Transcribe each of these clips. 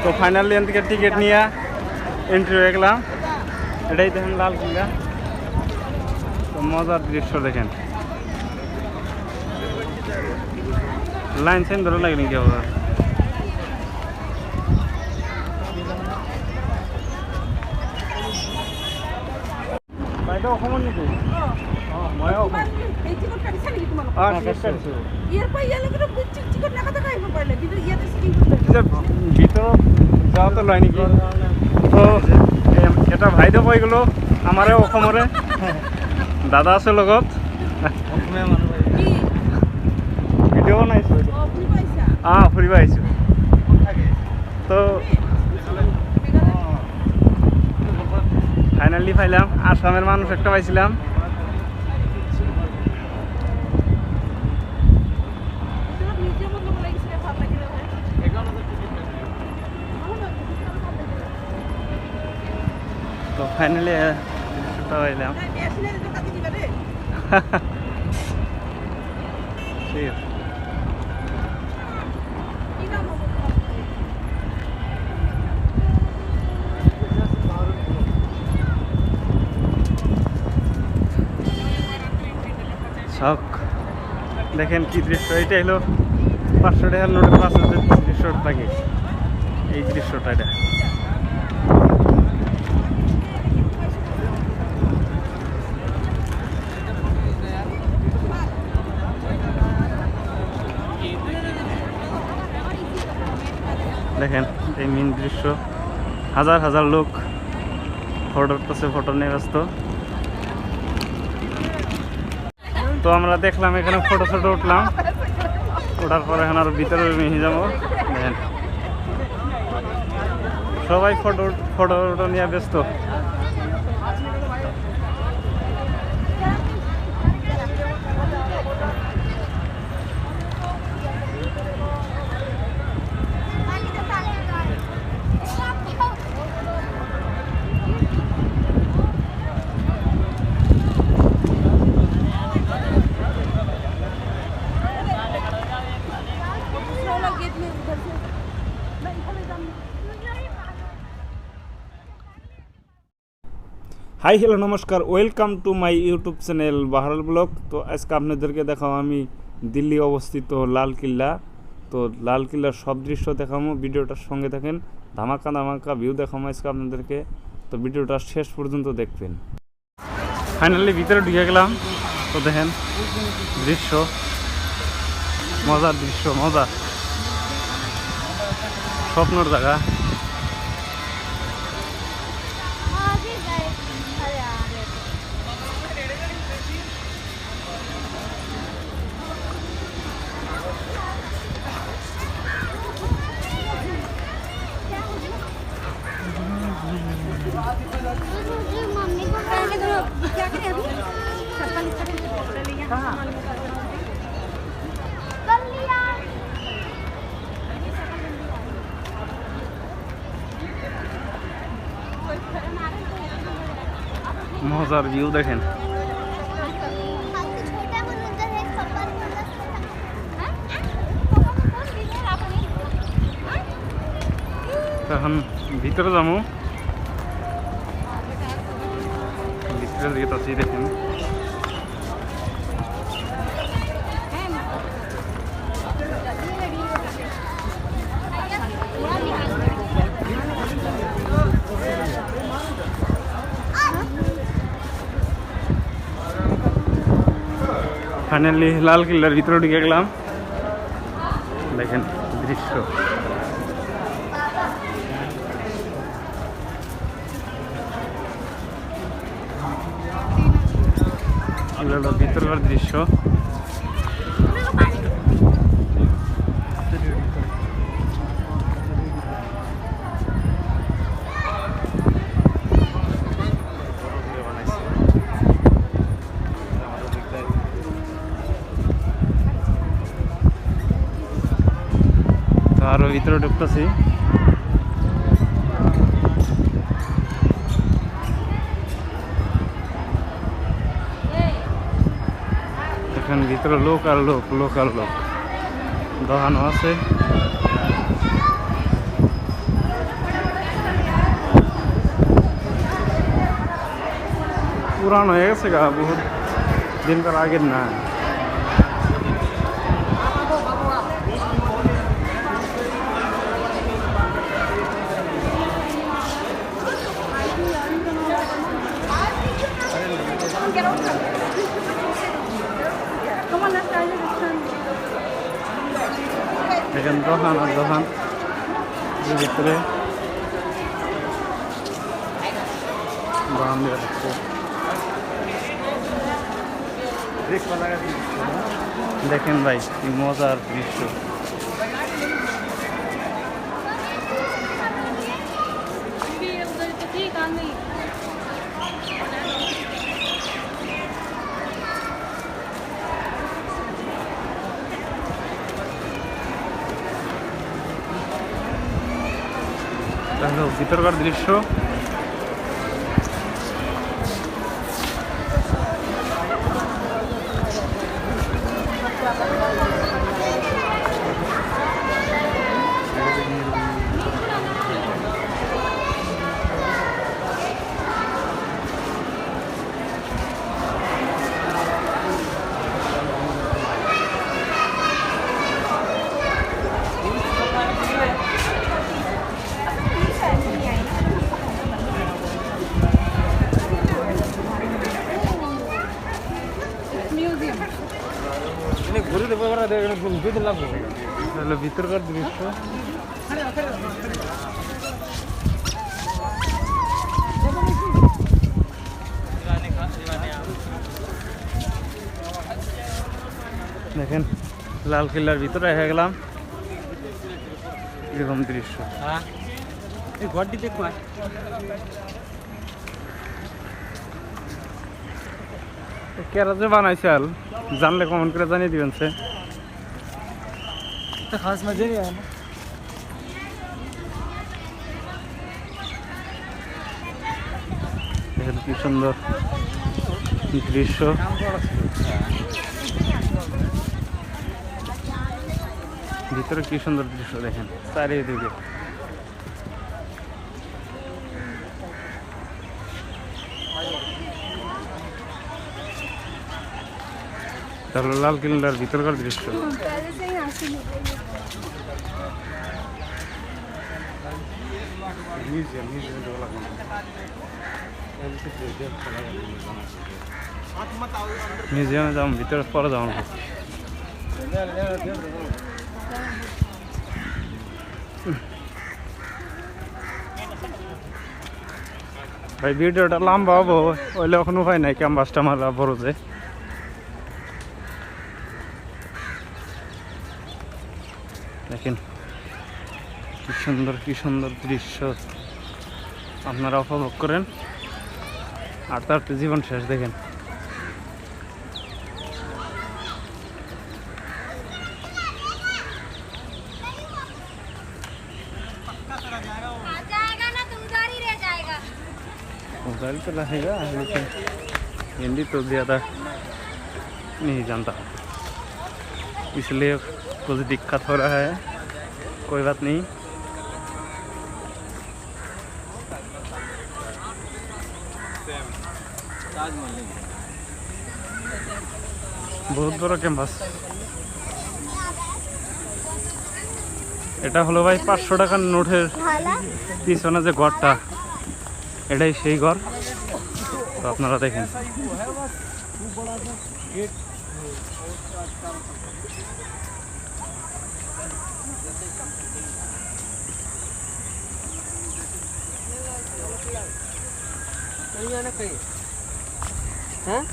তো ফাইনালি এখান থেকে টিকিট নিয়ে এন্ট্রি হয়ে গেলাম। এটাই দেখেন লাল কিল্লা। তো মজার দৃশ্য দেখেন, লাইন সাইন ধরে লাগেনি কেউ। বাইদেউ অসমৰ নেকি? অঁ মই ভিতৰত যাওঁতে লয় নেকি? তো এটা ভাইদেউ পাই গ'লো, আমাৰে অসমৰে দাদা আছে লগত। ভিডিঅ' বনাইছোঁ। অঁ ফুৰিব আহিছোঁ। তো ফাইনালি পাইলাম, আসামের মানুষ একটা পাইছিলাম। তো ফাইনালি পাইলাম। ঠিক আছে। শখ দেখেন কি দৃশ্য, এটা হলো 500 টাকার নোটে 500 দৃশ্য থাকে। এই দৃশ্যটা এটা দেখেন, এই মেন দৃশ্য। হাজার হাজার লোক ফটোর কাছে ফটো নিয়ে ব্যস্ত। তো আমরা দেখলাম এখানে ফটো ফটো উঠলাম, ওঠার পর এখন আরো ভিতরে নিয়ে যাবো। দেখেন সবাই ফটো ফটো নিয়ে ব্যস্ত। হাই হ্যালো নমস্কার, welcome to my YouTube channel Baharul blog. তো আজকে আপনাদেরকে দেখাবো আমি দিল্লি অবস্থিত লাল কিল্লা। তো লাল কিল্লার সব দৃশ্য দেখাবো, ভিডিওটার সঙ্গে থাকেন। ধামাকা ধামাকা ভিউ দেখাবো আজকে আপনাদেরকে। তো ভিডিওটা শেষ পর্যন্ত দেখবেন। ফাইনালি ভিতরে ঢুকে গেলাম। তো দেখেন দৃশ্য, মজার দৃশ্য, মজা, স্বপ্নর জায়গা। মজার ভিউ দেখেন। এখন ভিতরে যাবো, ভিতরে দিকে তাছি দেখেন। ফাইনালি লাল কিল্লার ভিতরে ঢুকে গেলাম। দেখেন দৃশ্য, ভিতরকার দৃশ্য। আরো ভিতরে ঢুকতেছি। এখানে ভিতরে লোক আর লোক, লোক আর লোক, দোকানও আছে। पुरान हो गया बहुत दिन कर आगे ना দেখেন দোকান আর দোকান ভিতরে দাম দেওয়া হচ্ছে দেখেন ভাই কি মজার দৃশ্য তাহলে ভিতরকার দৃশ্য ভিতরকার দৃশ্য দেখেন লাল কিল্লার ভিতরে হয়ে গেলাম এরকম দৃশ্য ঘরটি দেখো কেরা যে বানাইছে আল জানলে কমেন্ট করে জানিয়ে দিবেন সে খাস মজা নেই দেখেন কি সুন্দর দৃশ্য ভিতরে কি সুন্দর দৃশ্য দেখেন চারিদিকে তাহলে লাল কিল্লার ভিতরকার দৃশ্য মিউজিয়ামে যাম ভিতরে পরে যাওয়ার ভাই ভিডিওটা লম্বা হবো ওইলে এখনো হয় নাই ক্যাম্পাসটা মারা বড় যে দেখেন কি সুন্দর দৃশ্য আপনারা উপভোগ করেন আর তার জীবন শেষ দেখেন मोबाइल तो रहेगा लेकिन हिंदी तो ज़्यादा नहीं जानता इसलिए कुछ दिक्कत हो रहा है कोई बात नहीं बहुत बड़ा कैंपास এটা হলো ভাই 500 টাকার নোটের পিছনে যে ঘরটা এটাই সেই ঘর তো আপনারা দেখেন হ্যাঁ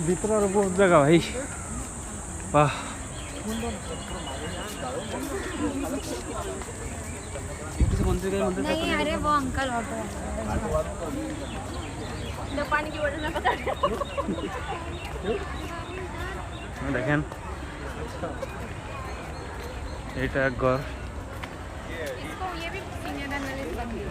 ভিতরে আরো বহুত জায়গা ভাই বাহ नहीं अरे वो अंकल ऑटो दो पानी की बोतल में पकड़ দেখেন এটা এক ঘর इसको ये भी सीनियर एनालिस्ट बन गया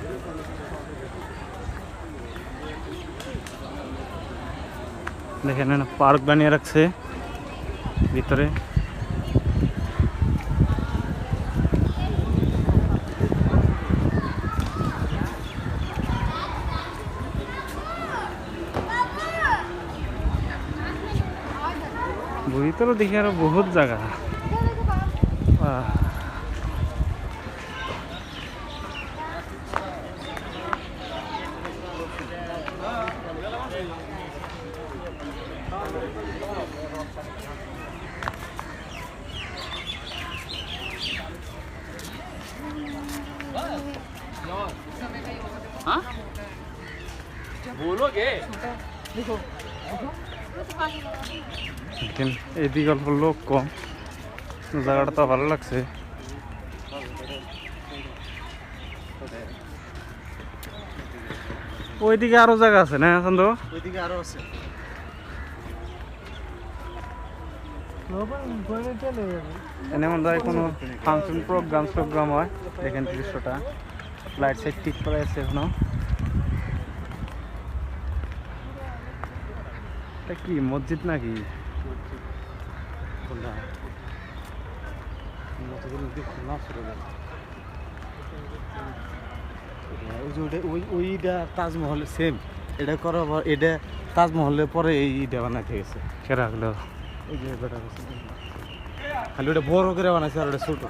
দেখেন পার্ক বানিয়ে রাখছে ভিতরে। ভিতরে দেখি আরো বহুত জায়গা। এদিকে অল্প লোক কম, জায়গাটা তো ভালো লাগছে। ওইদিকে আরো জায়গা আছে না চন্দ্র? ওইদিকে আরো আছে। এনে মনে হয় কোনো ফাংশন প্রোগ্রাম হয়। দেখেন দৃশ্যটা, লাইট সাইট ঠিক করা আছে এখনো। এটা কি মসজিদ নাকি? ওইটা তাজমহল সেম, এটা করার পর এটা তাজমহলের পরে এইটা বানাইতে গেছে। সেরা হলো এই যে খালি ওটা বড় করে বানাইছে আর ওটা ছোট।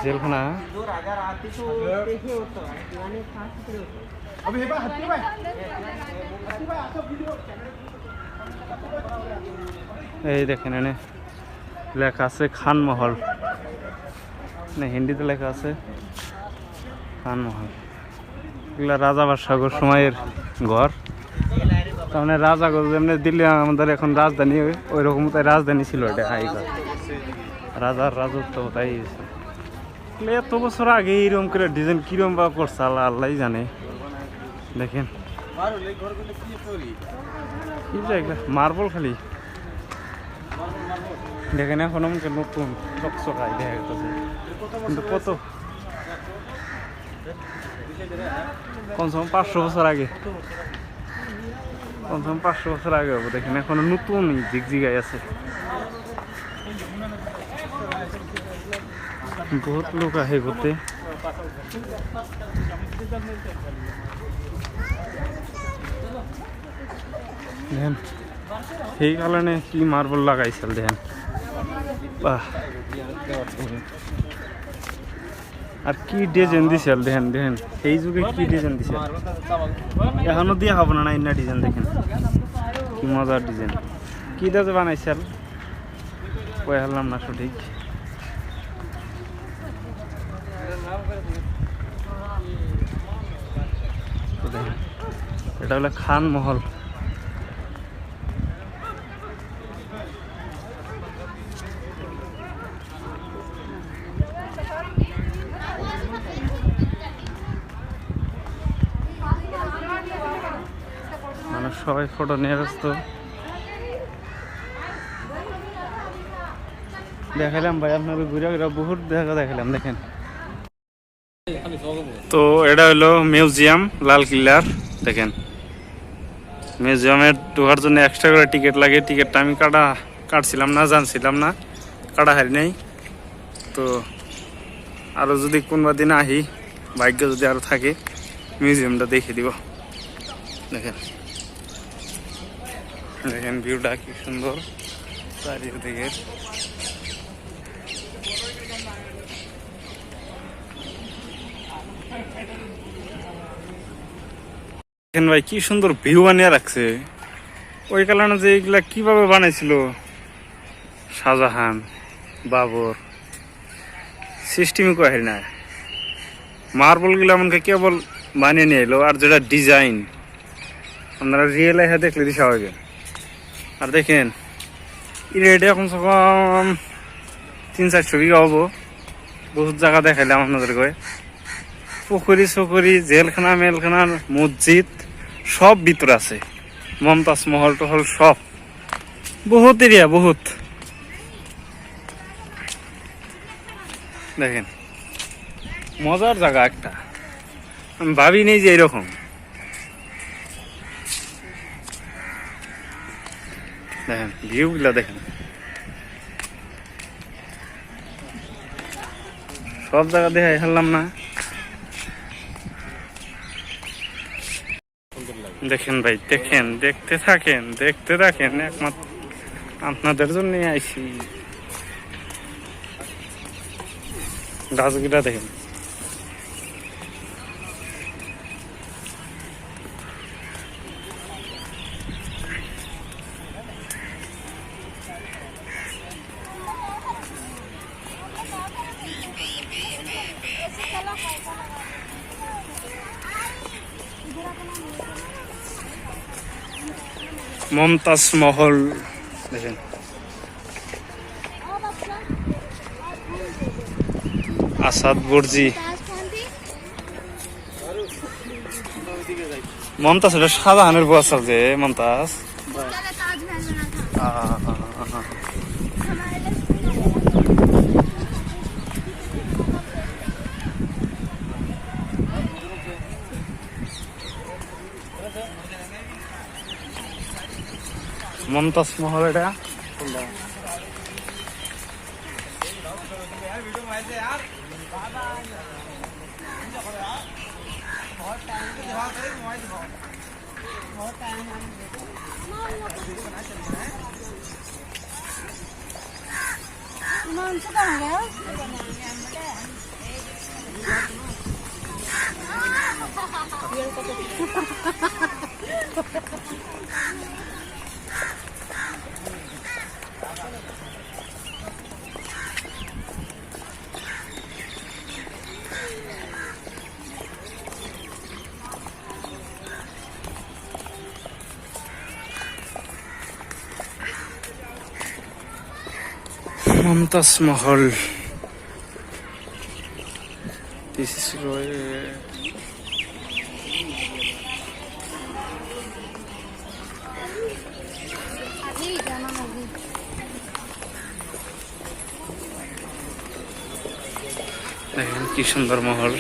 জেলখানা। এই দেখেন এনে লেখা আছে খানমহল, না হিন্দিতে লেখা আছে খানমহল। এগুলা রাজা বাদশাহর সময়ের ঘর। তার মানে রাজাগঞ্জ যেমনি দিল্লি আমাদের এখন রাজধানী, ওই রকম তাই রাজধানী ছিল এটা। হাইঘর রাজার রাজত্ব তাই এত বছর আগে এইরকম করে ডিজাইন কিরম বা করছে আল্লাহ আল্লাহ জানে। দেখেন কি জায়গা, মার্বল খালি। দেখেন এখন আমাকে নতুন চকচকাই দেখা গেছে, কিন্তু কত কমসে কম 500 বছর আগে, কমসে কম 500 বছর আগে হবো। দেখেন এখনো নতুন ঝিকঝিকাই আছে। বহুত লোক আহে ঘুরতে। দেখেন সেই কারণে কি মার্বল লাগাইছিল দেখেন। বাহ, আর কি ডিজাইন দিছিল দেখেন। দেখেন এই যুগে কি ডিজাইন দিছে, এখনো দিয়ে হবে না ইন্না ডিজাইন। দেখেন কি মজার ডিজাইন, কি দিয়ে বানাইছিল কয়ে হারলাম না সঠিক। এটা হলো খানমহল। মানুষ সবাই ফটো নিয়ে ব্যস্ত। দেখালাম ভাই আপনাকে ঘুরে ঘুরে বহুত জায়গা দেখালাম। দেখেন তো এটা হলো মিউজিয়াম লালকিল্লার। দেখেন মিউজিয়ামে ঢোকার জন্য এক্সট্রা করে টিকিট লাগে। টিকিটটা আমি কাটছিলাম না, জানছিলাম না, কাটা হারি নাই। তো আরও যদি কোনোবা দিন আহি, ভাগ্য যদি আরও থাকে, মিউজিয়ামটা দেখে দিব। দেখেন দেখেন ভিউটা কি সুন্দর চারিদিকে। দেখেন ভাই কি সুন্দর ভিউ বানিয়ে রাখছে। ওই কারণে যে এগুলা কিভাবে বানাইছিল শাহজাহান, বাবর, সিস্টেমই কয় না। মার্বল গুলো এমনকি কেবল বানিয়ে নিয়ে এলো, আর যেটা ডিজাইন আপনারা রিয়েল লাইফে দেখলে দিশা হবে। আর দেখেন এটা কমসে কম 300-400 বিঘা হবো। বহুত জায়গা দেখাইলাম আপনাদের কয়ে, পুকুরি সুকুরি, জেলখানা মেলখানা, মসজিদ সব ভিতর আছে। মমতাজ মহল টহল সব, বহুত এরিয়া বহুত। দেখেন মজার জায়গা একটা, আমি ভাবি নেই যে এরকম। দেখেন ভিউ গুলা দেখেন, সব জায়গা দেখাই ফেললাম না। দেখেন ভাই, দেখেন, দেখতে থাকেন, দেখতে থাকেন, একমাত্র আপনাদের জন্য আইছি। গাছগুলা দেখেন, মমতাজ মহল দেখেন, আসাদ বর্জি, মমতাজ এটা শাহজাহানের বউ আছে যে মমতাজ। মমতাজ মহল এটা মমতাজ মহল। This is দেখেন কি সুন্দর মহল।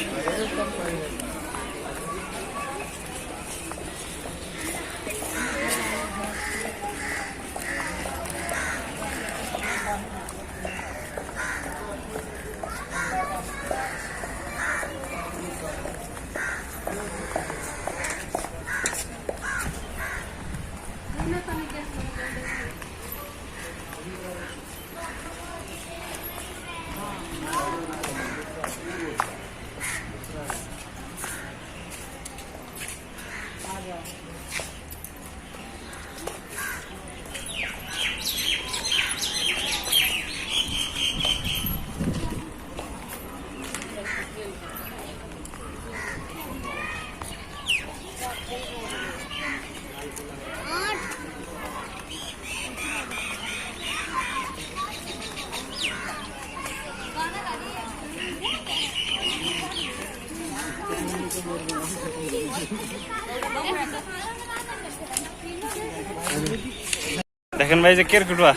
দেখেন ভাই যে কেরকুটা,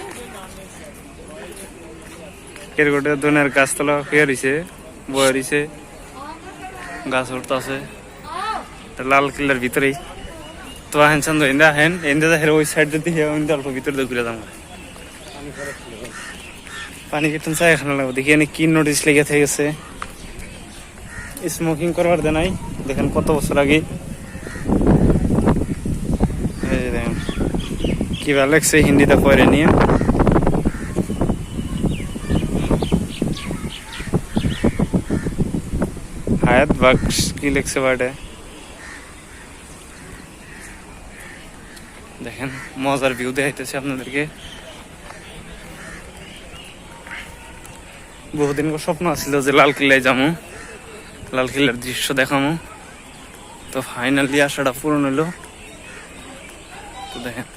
কেরকুটে ধনের গাছতলা হয়ে রয়েছে, বয়ে রয়েছে, গাছ উঠতেছে লাল কিল্লার ভিতরেই। তো হেন চন্দ ইন্দা হেন ইন্দা দেখেন ওই সাইড দিয়ে অল্প ভিতরে ঘুরে যাবো। পানি কীর্তন চাই এখানে লাগবো, দেখি এনে কি নোটিশ লেগে থেকে গেছে, স্মোকিং করবার দে নাই। দেখেন কত বছর আগে দেখেন কি ভালো লাগছে, হিন্দিতে পড়ে নিয়ে। হায়াত বাগ কি লিখছে বাটে দেখেন, মজার ভিউ দেখাইতেছে আপনাদেরকে। বহুদিন স্বপ্ন আছিল যে লাল কিল্লায় যাবো, লাল কিল্লার দৃশ্য দেখামো, তো ফাইনালি আশাটা পূরণ হইলো। তো দেখেন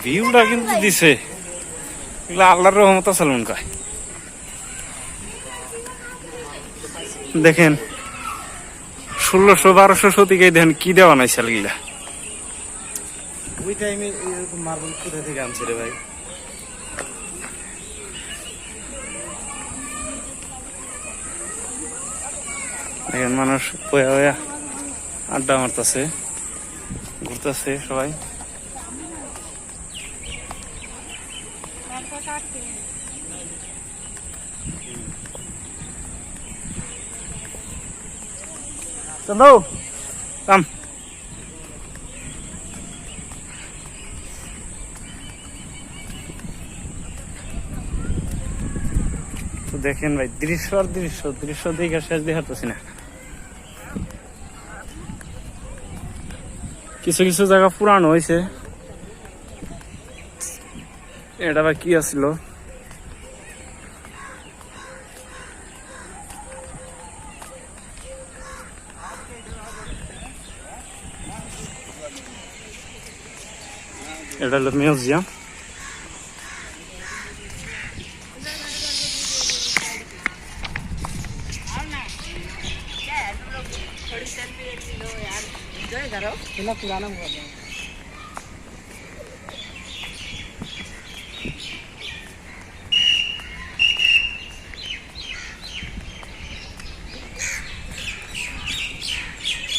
ভিউটা কিন্তু দিছে, এগুলো আল্লাহর রহমত আছে মনে হয়। দেখেন 1600-1200 শতিকায় দেখেন কি দেওয়া নাই এগুলা। ওই টাইমে এরকম মার্বেল কোথা থেকে আনছে রে ভাই? দেখেন মানুষ বয়া বয়া আড্ডা মারতেছে, ঘুরতেছে সবাই। চলো কাম। তো দেখেন ভাই দৃশ্য আর দৃশ্য, দৃশ্য দেখে শেষ দেখাতেছি না। কিছু কিছু জায়গা পুরানো হয়েছে, এটা বা কি আছিল। এটা হলো মিউজিয়াম।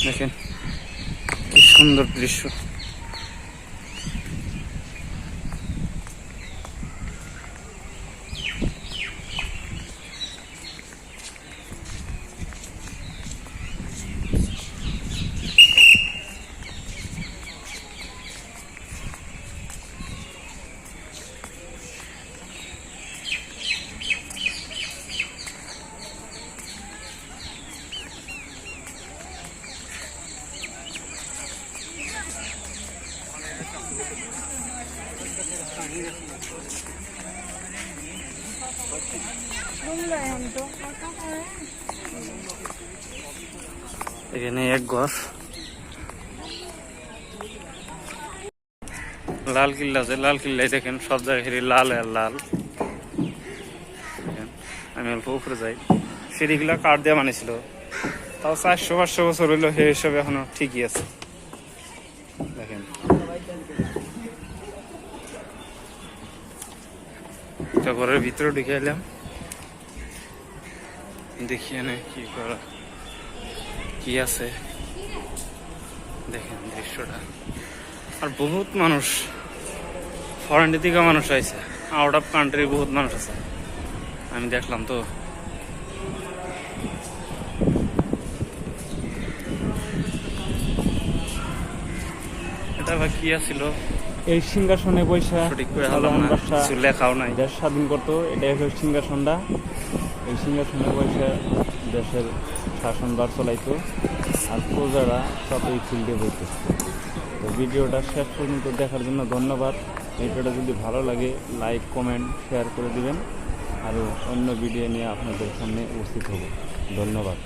দেখেন কি সুন্দর দৃশ্য। এখানে এক ঘর, লাল কিল্লা আছে। লাল কিল্লায় দেখেন সব জায়গায় লাল আর লাল। আমি অল্প উপরে যাই, সিঁড়িগুলা কাঠ দিয়ে বানিয়েছিল, তাও 400-500 বছর হইলো, সেই হিসাবে এখনো ঠিকই আছে। দেখেন একটা ঘরের ভিতরে ঢুকে এলাম, দেখি এনে কি করা কি আছে। দেখেন দৃশ্যটা। আর বহুত মানুষ, ফরেন থেকে মানুষ আইছে, আউট অফ কান্ট্রি বহুত মানুষ আছে, আমি দেখলাম তো। এটা বা কি আছিল, এই সিংহাসনে বৈশা সঠিক করে কিছু লেখাও নাই, দেশ স্বাধীন করতো। এটাই হলো সিংহাসনটা। এই সিংহাসনে বৈশা দেশের শাসনভার চলাইতো, আর প্রজারা সব এই ফিল্ডে বইতেছে। তো ভিডিওটা শেষ পর্যন্ত দেখার জন্য ধন্যবাদ। ভিডিওটা যদি ভালো লাগে লাইক কমেন্ট শেয়ার করে দিবেন, আর অন্য ভিডিও নিয়ে আপনাদের সামনে উপস্থিত হব। ধন্যবাদ।